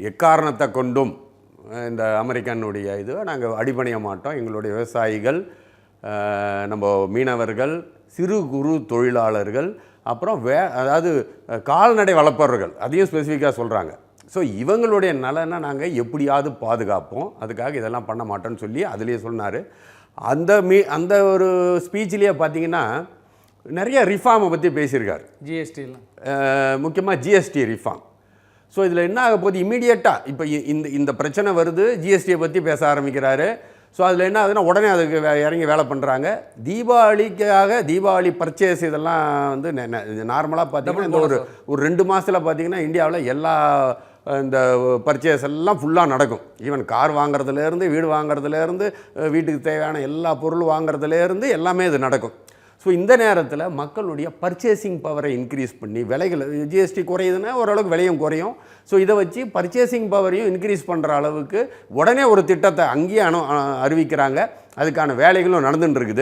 எக்காரணத்தை கொண்டும் இந்த அமெரிக்கனுடைய இதுவை நாங்கள் அடிபணிய மாட்டோம். எங்களுடைய விவசாயிகள், நம்ம மீனவர்கள், சிறு குறு தொழிலாளர்கள், அப்புறம் அதாவது கால்நடை வளர்ப்பவர்கள், அதையும் ஸ்பெசிஃபிக்காக சொல்கிறாங்க. ஸோ இவங்களுடைய நலனை நாங்கள் எப்படியாவது பாதுகாப்போம், அதுக்காக இதெல்லாம் பண்ண மாட்டோன்னு சொல்லி அதுலேயே சொன்னார். அந்த ஒரு ஸ்பீச்சிலேயே பார்த்தீங்கன்னா நிறைய ரிஃபார்மை பற்றி பேசியிருக்கார். ஜிஎஸ்டிலாம் முக்கியமாக ஜிஎஸ்டி ரிஃபார்ம். ஸோ இதில் என்ன ஆக போகுது, இமீடியட்டாக இப்போ இந்த பிரச்சனை வருது, ஜிஎஸ்டியை பற்றி பேச ஆரம்பிக்கிறாரு. ஸோ அதில் என்ன ஆகுதுன்னா உடனே அதுக்கு இறங்கி வேலை பண்ணுறாங்க. தீபாவளி பர்ச்சேஸ் இதெல்லாம் வந்து நார்மலாக பார்த்தீங்கன்னா இந்த ஒரு 2 மாதத்தில் பார்த்தீங்கன்னா இந்தியாவில் எல்லா இந்த பர்ச்சேஸ் எல்லாம் ஃபுல்லாக நடக்கும். ஈவன் கார் வாங்குறதுலேருந்து, வீடு வாங்குறதுலேருந்து, வீட்டுக்கு தேவையான எல்லா பொருள் வாங்குறதுலேருந்து எல்லாமே இது நடக்கும். ஸோ இந்த நேரத்தில் மக்களுடைய பர்ச்சேசிங் பவரை இன்க்ரீஸ் பண்ணி விலைகள், ஜிஎஸ்டி குறையுதுன்னா ஓரளவுக்கு விலையும் குறையும். ஸோ இதை வச்சு பர்ச்சேசிங் பவரையும் இன்க்ரீஸ் பண்ணுற அளவுக்கு உடனே ஒரு திட்டத்தை அங்கேயே அறிவிக்கிறாங்க. அதுக்கான வேலைகளும் நடந்துட்டு இருக்குது.